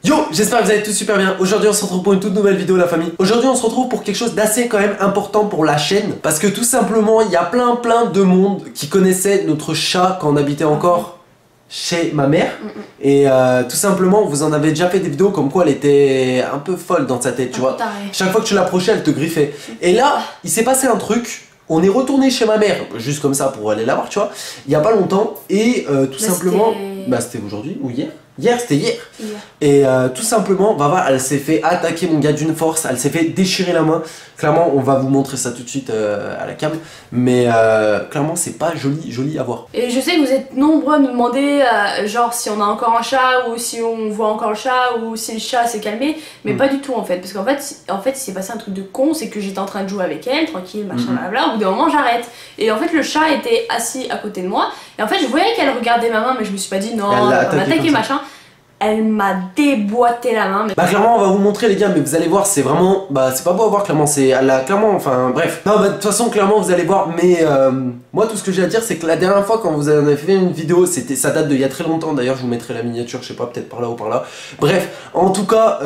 Yo, j'espère que vous allez tous super bien. Aujourd'hui on se retrouve pour une toute nouvelle vidéo la famille. Aujourd'hui on se retrouve pour quelque chose d'assez quand même important pour la chaîne. Parce que tout simplement il y a plein de monde qui connaissait notre chat quand on habitait encore chez ma mère. Et tout simplement vous en avez déjà fait des vidéos comme quoi elle était un peu folle dans sa tête, tu vois. Chaque fois que tu l'approchais elle te griffait. Et là il s'est passé un truc. On est retourné chez ma mère, juste comme ça pour aller la voir, tu vois, il y a pas longtemps. Et tout simplement, bah c'était aujourd'hui ou hier. C'était hier. Et tout simplement, Vava, elle s'est fait attaquer mon gars d'une force, elle s'est fait déchirer la main. Clairement, on va vous montrer ça tout de suite à la cam. Mais clairement, c'est pas joli à voir. Et je sais que vous êtes nombreux à nous demander, genre si on a encore un chat, ou si on voit encore le chat, ou si le chat s'est calmé. Mais pas du tout en fait. Parce qu'en fait, il s'est passé un truc de con, c'est que j'étais en train de jouer avec elle, tranquille, machin, blabla. Au bout d'un moment, j'arrête. Et en fait, le chat était assis à côté de moi. Et en fait, je voyais qu'elle regardait ma main, mais je me suis pas dit non, elle va m'attaquer, machin. Elle m'a déboîté la main. Bah clairement on va vous montrer les gars, mais vous allez voir c'est vraiment, bah c'est pas beau à voir clairement, c'est, elle a clairement, enfin bref. Non bah de toute façon clairement vous allez voir, mais moi tout ce que j'ai à dire c'est que la dernière fois quand vous en avez fait une vidéo, ça date d'il y a très longtemps, d'ailleurs je vous mettrai la miniature, je sais pas, peut-être par là ou par là. Bref, en tout cas,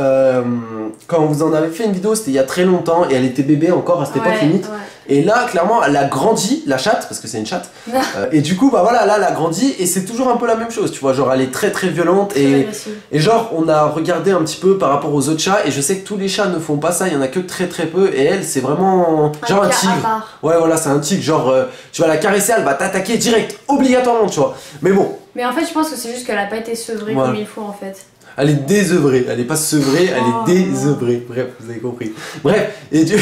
quand vous en avez fait une vidéo c'était il y a très longtemps et elle était bébé encore à cette époque limite. Et là clairement elle a grandi, la chatte, parce que c'est une chatte. Et du coup bah voilà, là elle a grandi et c'est toujours un peu la même chose, tu vois, genre elle est très violente et genre on a regardé un petit peu par rapport aux autres chats et je sais que tous les chats ne font pas ça, il y en a que très peu et elle c'est vraiment genre un tigre. Ouais voilà, c'est un tigre, genre tu vas la caresser, elle va t'attaquer direct, obligatoirement, tu vois. Mais bon. Mais en fait je pense que c'est juste qu'elle a pas été sevrée comme il faut en fait. Elle est désœuvrée, elle est pas sevrée, elle est désœuvrée. Bref, vous avez compris. Bref, et du...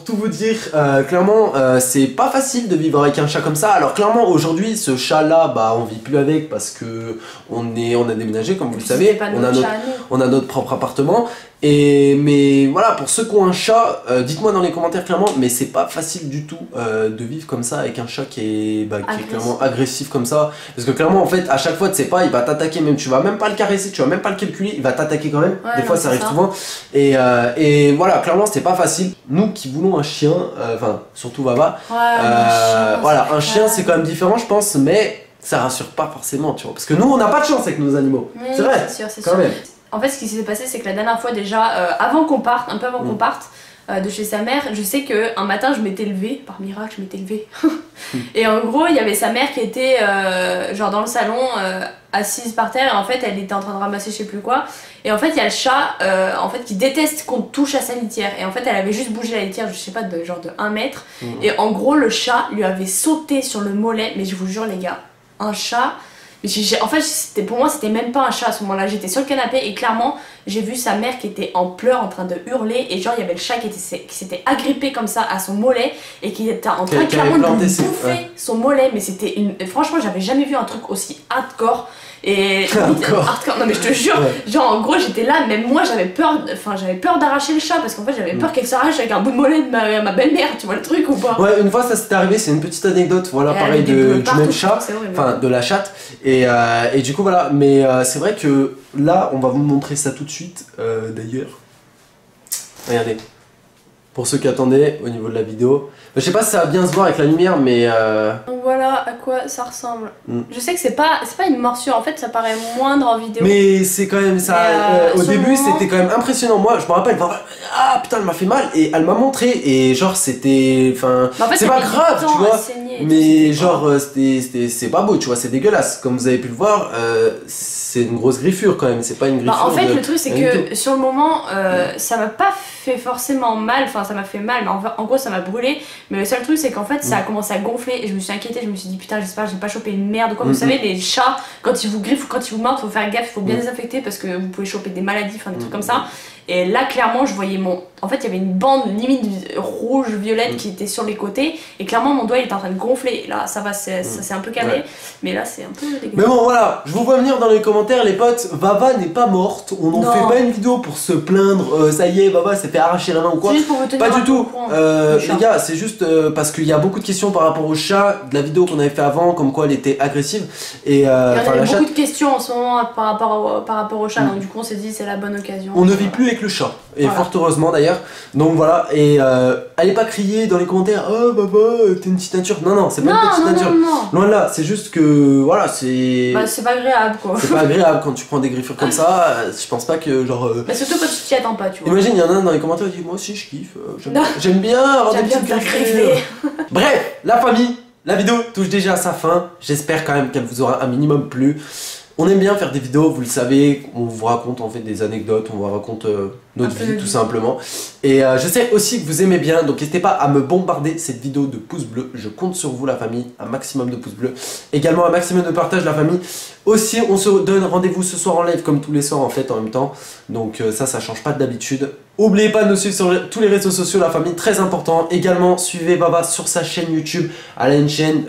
tout vous dire, clairement c'est pas facile de vivre avec un chat comme ça. Alors clairement aujourd'hui ce chat là bah on vit plus avec parce que on a déménagé comme vous le savez, on a notre propre appartement. Mais voilà, pour ceux qui ont un chat, dites-moi dans les commentaires clairement, mais c'est pas facile du tout de vivre comme ça avec un chat qui est clairement agressif comme ça. Parce que clairement en fait à chaque fois tu sais pas, il va t'attaquer, même tu vas même pas le caresser, tu vas même pas le calculer, il va t'attaquer quand même. Des fois ça arrive souvent. Et voilà, clairement c'est pas facile. Nous qui voulons un chien, enfin surtout Vava, voilà, un chien c'est quand même différent je pense, mais ça rassure pas forcément, tu vois. Parce que nous on n'a pas de chance avec nos animaux. C'est vrai, c'est sûr. Même. En fait ce qui s'est passé c'est que la dernière fois déjà, avant qu'on parte, un peu avant qu'on parte de chez sa mère, je sais qu'un matin je m'étais levée, par miracle je m'étais levée. Et en gros il y avait sa mère qui était genre dans le salon, assise par terre, et en fait elle était en train de ramasser je sais plus quoi. Et en fait il y a le chat en fait qui déteste qu'on touche à sa litière. Et en fait elle avait juste bougé la litière, je sais pas, de genre de 1 mètre. Et en gros le chat lui avait sauté sur le mollet, mais je vous jure les gars, un chat... En fait, pour moi, c'était même pas un chat à ce moment-là. J'étais sur le canapé et clairement, j'ai vu sa mère qui était en pleurs, en train de hurler. Et genre, il y avait le chat qui s'était agrippé comme ça à son mollet et qui était en train clairement de bouffer son mollet. Mais c'était une... Franchement, j'avais jamais vu un truc aussi hardcore. Et hardcore. Non mais je te jure, genre en gros j'étais là, même moi j'avais peur d'arracher le chat parce qu'en fait j'avais peur qu'elle s'arrache avec un bout de mollet de ma belle-mère, tu vois le truc ou pas? Ouais, une fois ça s'est arrivé, c'est une petite anecdote, voilà, pareil du même chat, enfin de la chatte, et du coup voilà, mais c'est vrai que là on va vous montrer ça tout de suite, d'ailleurs, regardez, pour ceux qui attendaient au niveau de la vidéo, je sais pas si ça va bien se voir avec la lumière mais donc voilà à quoi ça ressemble. Je sais que c'est pas une morsure, en fait ça paraît moindre en vidéo. Mais c'est quand même ça, au début c'était quand même impressionnant. Moi je me rappelle, ah putain elle m'a fait mal et elle m'a montré et genre c'était, enfin c'est pas grave tu vois, mais genre c'est pas beau tu vois, c'est dégueulasse. Comme vous avez pu le voir, c'est une grosse griffure quand même, c'est pas une griffure. En fait le truc c'est que sur le moment ça m'a pas fait forcément mal, enfin ça m'a fait mal mais en gros ça m'a brûlé. Mais le seul truc c'est qu'en fait ça a commencé à gonfler et je me suis inquiétée, je me suis dit putain j'espère que j'ai pas chopé une merde ou quoi. Vous savez les chats quand ils vous griffent ou quand ils vous mordent faut faire gaffe, il faut bien désinfecter parce que vous pouvez choper des maladies, enfin des trucs comme ça. Et là clairement je voyais en fait il y avait une bande limite rouge violette qui était sur les côtés et clairement mon doigt il était en train de gonfler. Et là ça va, ça s'est un peu calmé, mais là c'est un peu dégueulasse. Mais bon voilà, je vous vois venir dans les commentaires les potes, Vava n'est pas morte, on n'en fait pas une vidéo pour se plaindre, ça y est Vava s'est fait arracher la main ou quoi. Juste pour vous tenir pas du tout, les gars c'est juste parce qu'il y a beaucoup de questions par rapport au chat, de la vidéo qu'on avait fait avant, comme quoi elle était agressive. Et il y a beaucoup de questions en ce moment par rapport au chat, donc du coup on s'est dit c'est la bonne occasion. On ne vit plus avec le chat. Et Voilà. fort heureusement d'ailleurs. Donc voilà, et allez pas crier dans les commentaires, oh Baba, t'es une petite nature. Non, non, c'est pas une petite nature. Non. Loin de là, c'est juste que voilà, c'est. Bah, c'est pas agréable quoi. C'est pas agréable quand tu prends des griffures comme ça. Je pense pas que genre. Bah, surtout quand tu t'y attends pas, tu vois. Imagine, il y en a un dans les commentaires qui dit moi aussi je kiffe, Non. j'aime bien avoir des J'aime bien petites me faire griffures. griffer. Bref, la famille, la vidéo touche déjà à sa fin. J'espère quand même qu'elle vous aura un minimum plu. On aime bien faire des vidéos, vous le savez, on vous raconte en fait des anecdotes, on vous raconte notre Un peu vie de tout vie. simplement. Et je sais aussi que vous aimez bien, donc n'hésitez pas à me bombarder cette vidéo de pouces bleus. Je compte sur vous la famille, un maximum de pouces bleus. Également un maximum de partage la famille. Aussi, on se donne rendez-vous ce soir en live comme tous les soirs en fait en même temps. Donc ça change pas d'habitude. N'oubliez pas de nous suivre sur tous les réseaux sociaux, la famille, très important. Également, suivez Baba sur sa chaîne YouTube. Elle a une chaîne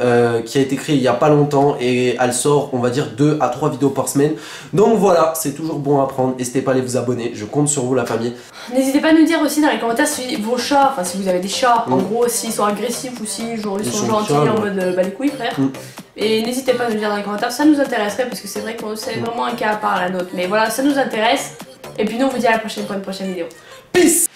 qui a été créée il y a pas longtemps et elle sort, on va dire, 2 à 3 vidéos par semaine. Donc voilà, c'est toujours bon à prendre. N'hésitez pas à aller vous abonner. Je compte sur vous, la famille. N'hésitez pas à nous dire aussi dans les commentaires si vos chats, enfin si vous avez des chats, en gros s'ils sont agressifs ou si genre, ils sont gentils calmes. en mode bah les couilles frère. Et n'hésitez pas à nous dire dans les commentaires, ça nous intéresserait parce que c'est vrai que c'est vraiment un cas à part la nôtre. Mais voilà, ça nous intéresse. Et puis nous on vous dit à la prochaine pour une prochaine vidéo. Peace!